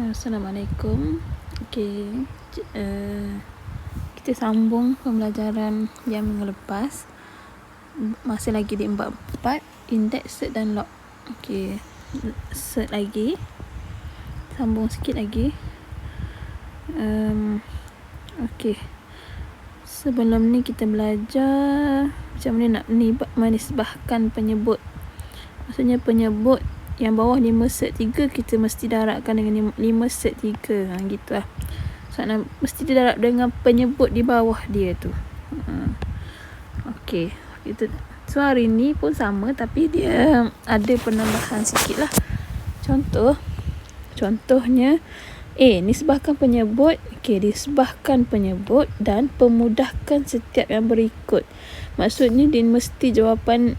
Assalamualaikum. Kita sambung pembelajaran yang minggu lepas. Masih lagi di 44, indeks, set dan log. Set lagi. Sambung sikit lagi. Sebelum ni kita belajar macam mana nak menisbahkan penyebut. Maksudnya penyebut yang bawah 5 set 3 kita mesti darabkan dengan 5 set 3. Gitu lah. Mesti didarab dengan penyebut di bawah dia tu. So hari ni pun sama tapi dia ada penambahan sikit lah. Contohnya nisbahkan penyebut. Nisbahkan penyebut dan pemudahkan setiap yang berikut. Maksudnya dia mesti jawapan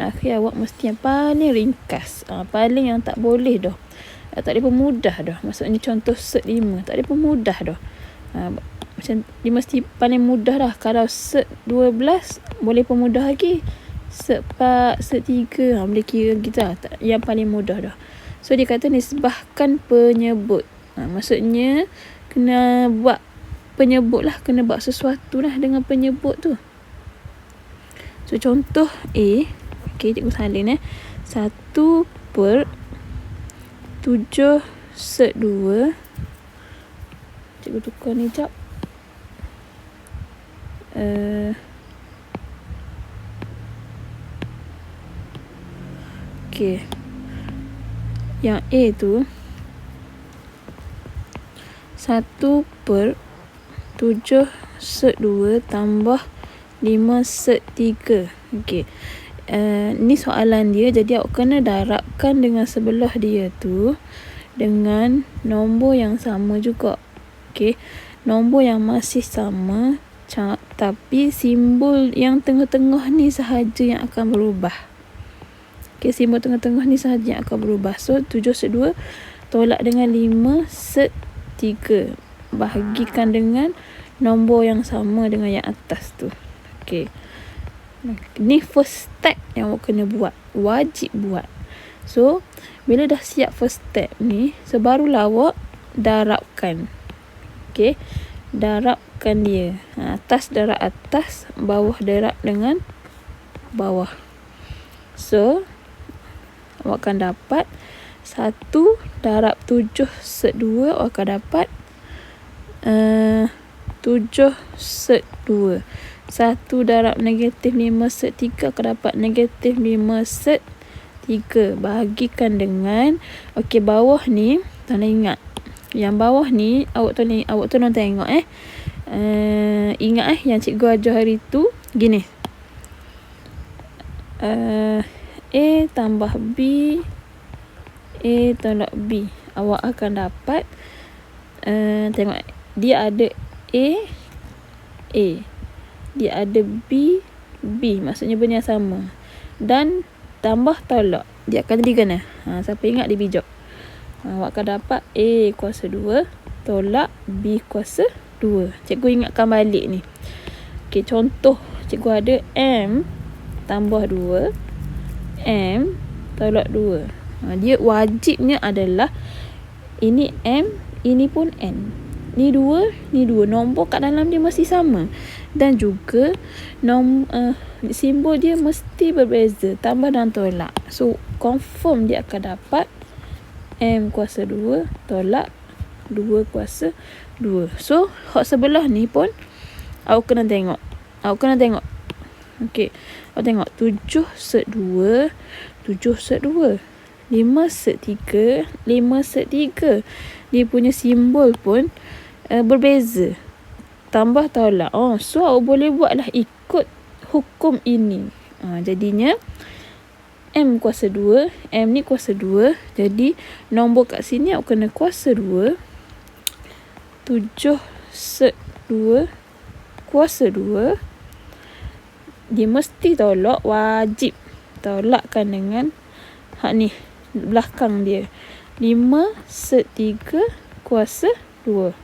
akhir awak mesti yang paling ringkas, paling yang tak boleh dah. Tak ada pemudah dah. Maksudnya contoh set 5 tak ada pemudah dah. Macam dia mesti paling mudah dah. Kalau set 12 boleh pemudah lagi. Set 4, set 3 boleh kira gitu lah. Yang paling mudah dah. So dia kata nisbahkan penyebut. Maksudnya kena buat penyebut lah, kena buat sesuatu lah dengan penyebut tu. So contoh A, cikgu salin 1/7 set 2. Cikgu tukar ni jap. Yang A tu 1/7 set 2 tambah 5 set 3. Ni soalan dia, jadi awak kena darabkan dengan sebelah dia tu dengan nombor yang sama juga. Nombor yang masih sama, tapi simbol yang tengah-tengah ni sahaja yang akan berubah. Simbol tengah-tengah ni sahaja yang akan berubah. So 7 set 2 tolak dengan 5 set 3. Bahagikan dengan nombor yang sama dengan yang atas tu. Ni first step yang awak kena buat. Wajib buat. So bila dah siap first step ni, barulah awak darabkan. Darabkan dia. Atas darab atas, bawah darab dengan bawah. So awak akan dapat 1 darab 7 set 2, awak akan dapat 7 set 2. 1 darab negatif 5 set 3 akan dapat negatif 5 set 3. Bahagikan dengan bawah ni tolong ingat. Yang bawah ni awak tolong tengok ingat yang cikgu ajar hari tu gini. A tambah B, A tolak B. Awak akan dapat tengok dia ada A, dia ada B, maksudnya benda yang sama. Dan tambah tolak, dia akan jadi gana. Siapa ingat dia bijak. Awak akan dapat A kuasa 2 tolak B kuasa 2. Cikgu ingatkan balik ni. Contoh cikgu ada M tambah 2, M tolak 2. Dia wajibnya adalah ini M, ini pun N. Ni 2, ni 2. Nombor kat dalam dia mesti sama. Dan juga simbol dia mesti berbeza, tambah dan tolak. So confirm dia akan dapat M kuasa 2 tolak 2 kuasa 2. So hak sebelah ni pun awak kena tengok. Awak tengok 7 set 2, 7 set 2. 5 set 3, 5 set 3. Dia punya simbol pun berbeza, tambah tolak. So awak boleh buatlah ikut hukum ini. Jadinya M kuasa 2, M ni kuasa 2. Jadi nombor kat sini awak kena kuasa 2. 7 set 2 kuasa 2. Dia mesti tolak, wajib tolakkan dengan hak ni belakang dia. 5 set 3 kuasa 2.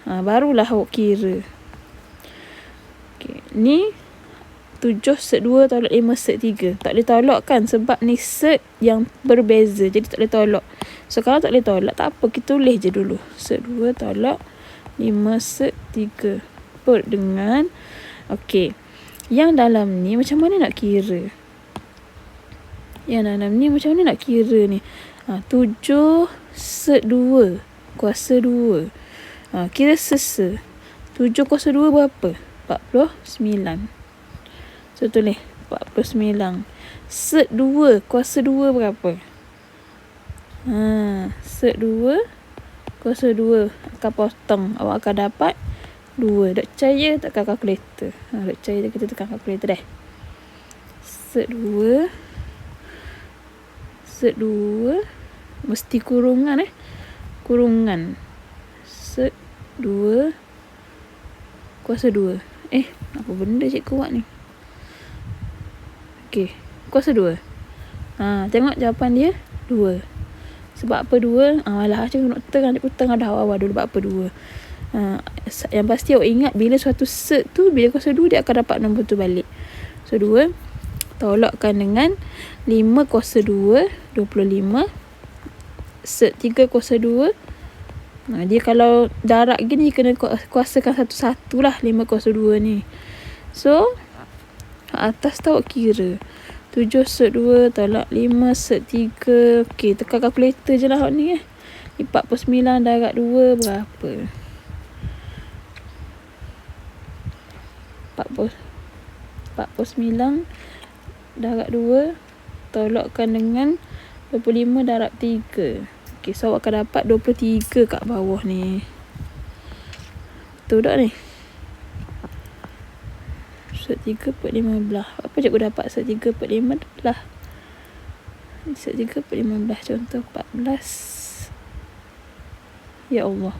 Barulah awak kira. Ni 7/2 tolak 5/3. Tak boleh tolak kan, sebab ni set yang berbeza, jadi tak boleh tolak. So kalau tak boleh tolak, tak apa, kita tulis je dulu. 2 tolak 5/3 per dengan, okey, yang dalam ni macam mana nak kira? Yang dalam ni macam mana nak kira ni? 7/2 kuasa 2. Kira sesa. 7 kuasa 2 berapa? 49. So tulis 49. 2 kuasa 2 berapa? 2 kuasa 2 akan potong. Awak akan dapat 2. Tak percaya tekan kalkulator. Tak percaya kita tekan kalkulator dah. 2 mesti kurungan kurungan 2 kuasa 2. Apa benda cikgu buat ni? Okey, kuasa 2. Tengok jawapan dia 2. Sebab apa 2? Alah, cikgu nak tengah dah awal dulu sebab apa 2. Yang pasti awak ingat, bila suatu set tu, bila kuasa 2, dia akan dapat nombor tu balik. So 2 tolakkan dengan 5 kuasa 2, 25. Set 3 kuasa 2. Dia kalau darab gini, kena kuasakan satu-satu lah 5 kuasa 2 ni. So atas tu awak kira 7/2 tolak 5/3. Okey, tekan kalkulator je lah awak ni. 49 darab 2 berapa? 49 darab 2 tolakkan dengan 25 darab 3. Okey, so awak akan dapat 23 kat bawah ni. Betul tak ni? 3/15. Apa cikgu dapat 3/15? 3/15 contoh 14. Ya Allah,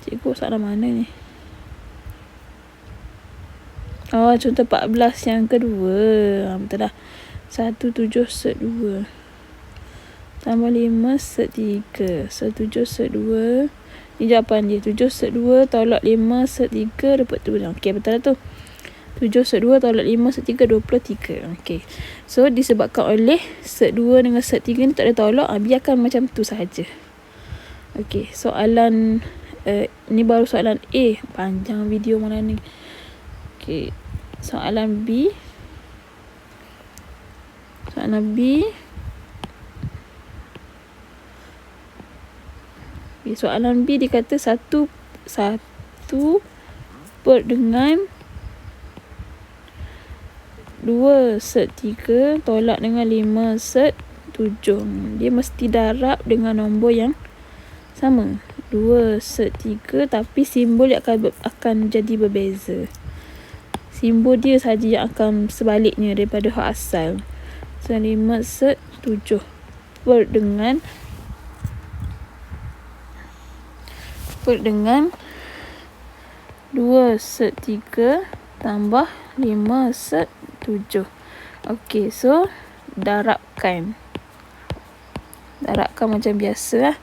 cikgu salah mana ni? Contoh 14 yang kedua. Betul dah. 7/2 tambah 5/3. 7/2. Ni jawapan dia. 7/2 tolak 5/3 23. Okey, betul lah tu. 7/2 tolak 5/3 23. Okey. So disebabkan oleh set 2 dengan set 3 ni tak ada tolak, biarkan macam tu sahaja. Okey, soalan ni baru soalan A. Panjang video mana ni. Okey, soalan B. Soalan B. Soalan B dikata 1 per dengan 2/3 tolak dengan 5/7. Dia mesti darab dengan nombor yang sama. 2/3 tapi simbol dia akan jadi berbeza. Simbol dia saja yang akan sebaliknya daripada hak asal. So 5/7 per dengan 2/3 tambah 5/7. Okey, so darabkan macam biasa lah.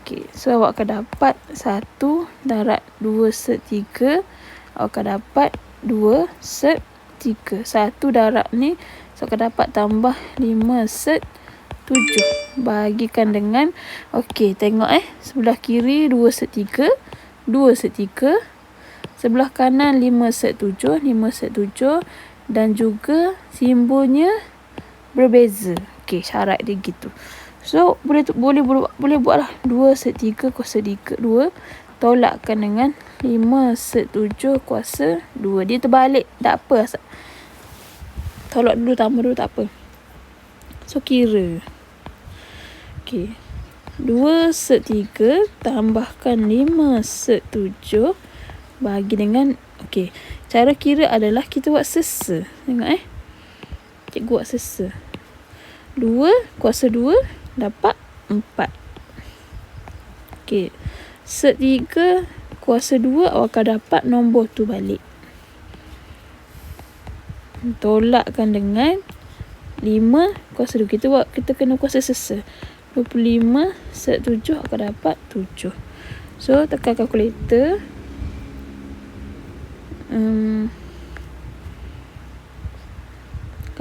Okey, so awak akan dapat 1 darab 2/3. Awak akan dapat 2/3. 1 darab ni, so akan dapat tambah 5/7. Bahagikan dengan, okey, tengok sebelah kiri 2/3, 2/3. Sebelah kanan 5/7, dan juga simbolnya berbeza. Okey, syarat dia gitu. So boleh buatlah 2/3 kuasa 2 tolakkan dengan 5/7 kuasa 2. Dia terbalik, tak apa, tolak dulu, tambah dulu, tak apa. So kira. Okey, 2/3 tambahkan 5/7 bagi dengan, okey, cara kira adalah kita buat sesa. Tengok cikgu buat sesa. 2 kuasa 2 dapat 4. Okey, 3 kuasa 2 awak akan dapat nombor tu balik. Tolakkan dengan 5 kuasa 2. Kita kena kuasa sesa. 25/7 akan dapat 7. So tekan kalkulator.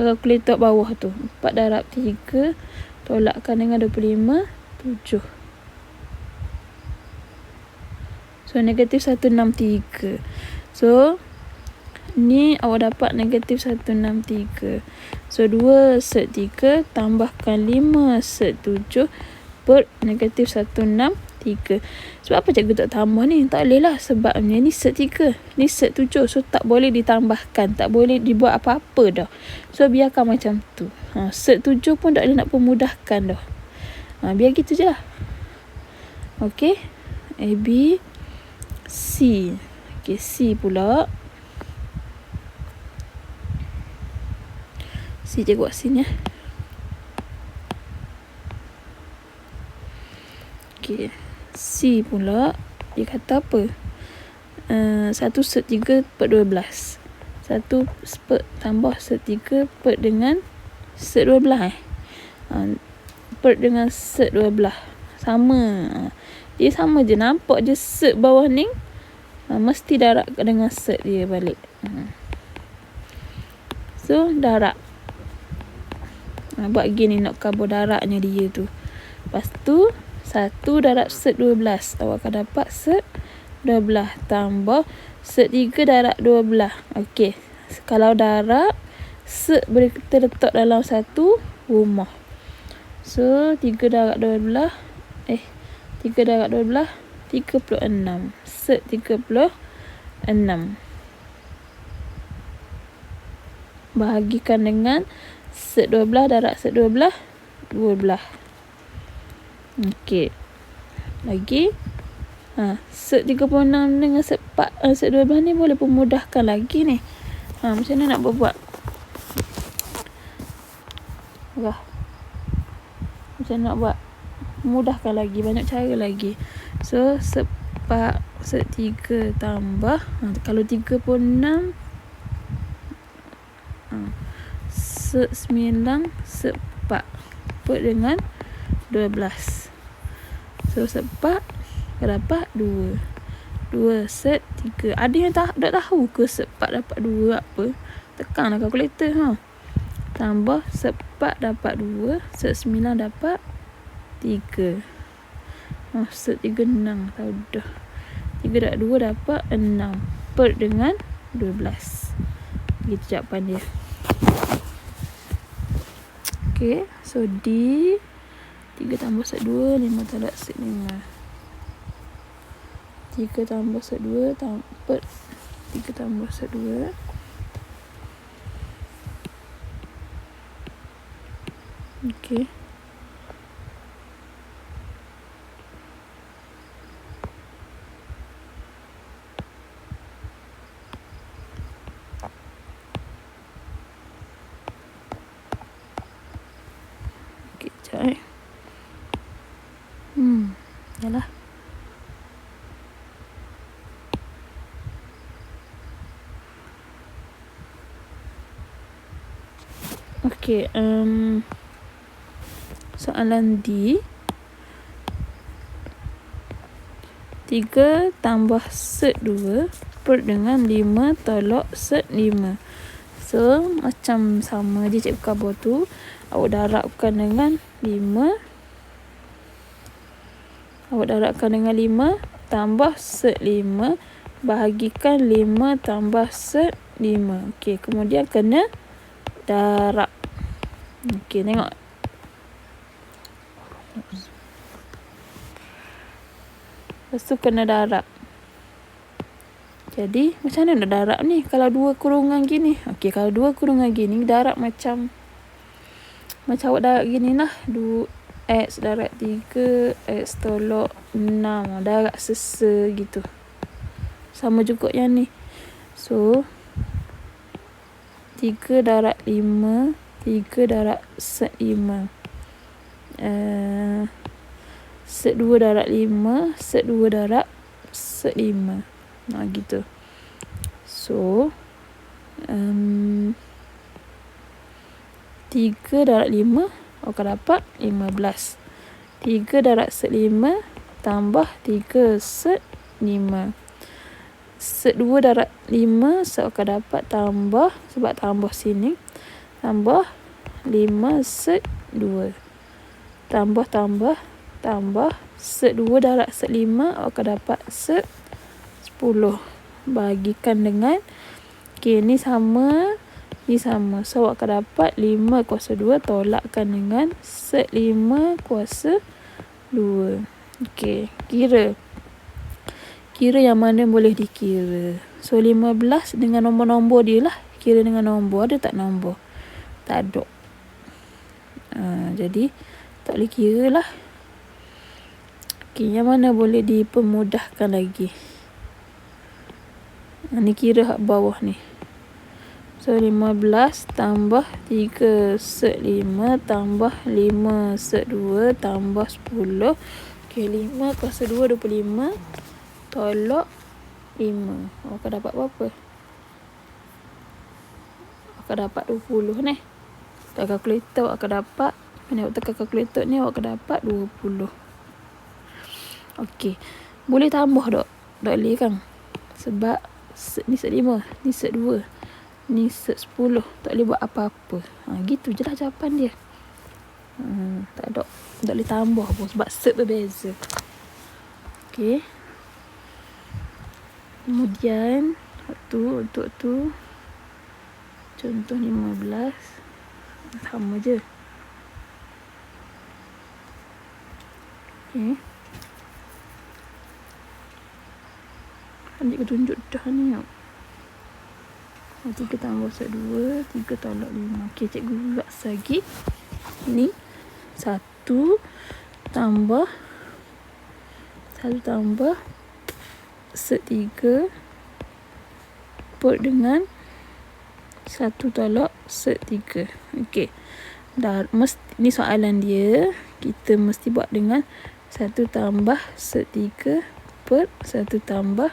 kalkulator bawah tu. 4 darab 3 tolakkan dengan 25, 7. So negatif 163. So ni awak dapat negatif 163. So 2 set 3 tambahkan 5 set 7 per negatif 163. Sebab apa cikgu tak tambah ni? Tak boleh lah, sebabnya ni set 3, ni set 7. So tak boleh ditambahkan, tak boleh dibuat apa-apa dah. So biarkan macam tu. Set 7 pun tak boleh nak pemudahkan dah. Biar gitu je lah. Okay, A, B, C. Okay, C pula. C je buat sini. Okay, C pula dia kata apa? 1 set 3 per 12. 1 tambah set 3 per dengan set 12 per dengan set 12. Sama. Dia sama je, nampak je set bawah ni. Mesti darab dengan set dia balik. So darab. Buat gini nak kabur darabnya dia tu. Lepas tu 1 darab set 12. Awak akan dapat set 12 tambah set 3 darab 12. Okey. Kalau darab, set boleh kita letak dalam satu rumah. So 3 darab 12. 3 darab 12 36. Set 36. Bahagikan dengan set 12 darab set 12, 12. Okey. Lagi. Set 36 dengan set 12 ni boleh pemudahkan lagi ni. Macam mana nak buat? Macam mana nak buat? Mudahkan lagi, banyak cara lagi. So set 3 tambah, kalau 36 set 9 set 4 per dengan 12. So set 4 dapat 2 set 3. Ada yang tak tahu ke set 4 dapat 2 apa? Tekanlah kalkulator. Tambah set 4 dapat 2, set 9 dapat 3. Set 3 6. Tahu dah. 3 darab 2 dapat 6 per dengan 12. Begitu jawapan dia. Okay, so D 3 tambah set 2, 5 darab set 5. 3 tambah set 2 per 3 tambah set 2. Okay. Okay, sekejap yalah. Okay, soalan D. 3 tambah set 2 per dengan 5 tolak set 5. So, macam sama je cikgu kabur tu. Awak darabkan dengan 5. Awak darabkan dengan 5 tambah set 5. Bahagikan 5 tambah set 5. Okey, kemudian kena darab. Okey, tengok. Lepas tu kena darab. Jadi, macam mana nak darab ni? Kalau 2 kurungan gini. Okey, kalau 2 kurungan gini, darab macam awak darab gini lah. X darab 3, X tolak 6. Darab sesa gitu. Sama juga yang ni. So, 3 darab 5, 3 darab set 5. Set 2 darab 5, set 2 darab set 5. Gitu. So 3 darab 5 akan dapat 15. 3 darab set 5 tambah 3 set 5. Set 2 darab 5 so akan dapat tambah, sebab tambah sini, tambah 5 set 2. Tambah set 2 darab set 5, awak akan dapat set 10. Bagikan dengan, okey, ni sama, so awak akan dapat 5 kuasa 2 tolakkan dengan set 5 kuasa 2. Okey, kira yang mana boleh dikira. So 15 dengan nombor-nombor dia lah. Kira dengan nombor, ada tak nombor? Tak ada. Jadi tak boleh kira lah. Okey, yang mana boleh dipermudahkan lagi? Ni kira hak bawah ni. So 15 tambah 3 set 5 tambah 5 set 2 tambah 10. Okey, 5 kuasa 2 25. Tolak 5. Awak akan dapat berapa? Awak akan dapat 20 ni. Tekan kalkulator awak akan dapat. Mana awak tekan kalkulator ni awak akan dapat 20. Okey. Boleh tambah tak? Tak boleh kan? Sebab ni set 5, ni set 2, ni set 10. Tak boleh buat apa-apa. Gitu je lah jawapan dia. Tak boleh tambah pun sebab set berbeza. Okey. Kemudian untuk tu contoh 15 sama je. Okey. Adik tunjuk dah ni. 3 tambah set 2, 3 tolak 5. Okey, cikgu buat lagi. Ni 1 tambah set 3 per dengan 1 tolak set 3. Okey. Ni soalan dia. Kita mesti buat dengan 1 tambah set 3 per 1 tambah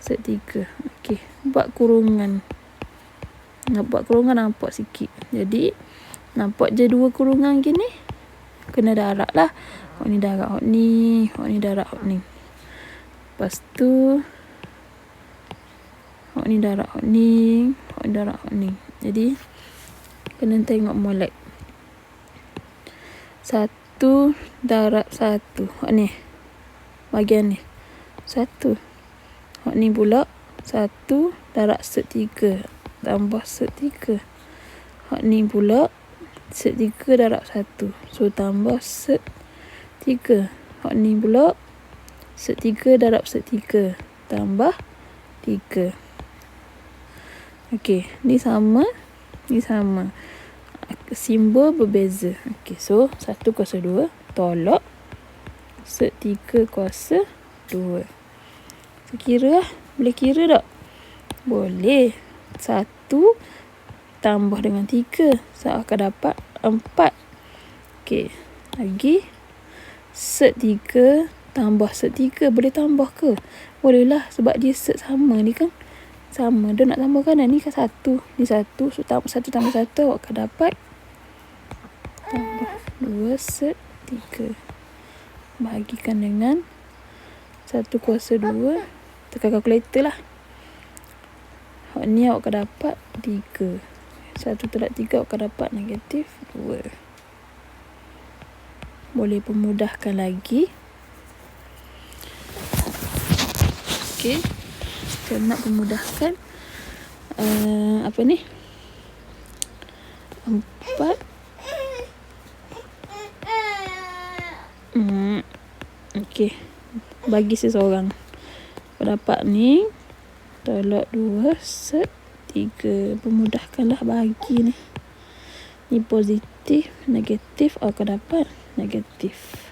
set 3. Okey. Buat kurungan. Nak buat kurungan nampak sikit. Jadi nampak je 2 kurungan gini. Kena darab lah. Hak ni darab hak ni, hak ni darab hak ni. Lepas tu hak ni darab hak ni, hak ni darab hak ni. Jadi kena tengok molek. 1 darab 1. Hak ni. Bahagian ni. 1. Hak ni pula 1 darab set 3 tambah set 3. Hak ni pula set 3 darab 1. So tambah set 3. Hak ni pula set 3 darab set 3 tambah 3. Okey, ni sama, ni sama. Simbol berbeza. Okey, so 1 kuasa 2 tolak set 3 kuasa 2. So kira lah. Boleh kira tak? Boleh. 1 tambah dengan 3. So akan dapat 4. Okey, lagi set 3 tambah set 3. Boleh tambah ke? Boleh lah sebab dia set sama ni kan. Sama. Dia nak tambah kanan ni kan 1. Ni 1. So 1 tambah 1 awak akan dapat tambah 2 set 3. Bahagikan dengan 1 kuasa 2. Tekan kalkulator lah. Hak ni awak akan dapat 3. 1 tolak 3 awak akan dapat negatif 2. Boleh pemudahkan lagi. Okey. Kita nak pemudahkan. Apa ni? 4. Okey. Bagi seseorang. Dapat ni. Tolak 2 set 3. Pemudahkanlah bagi ni. Ni positif, negatif, awak akan dapat negatif.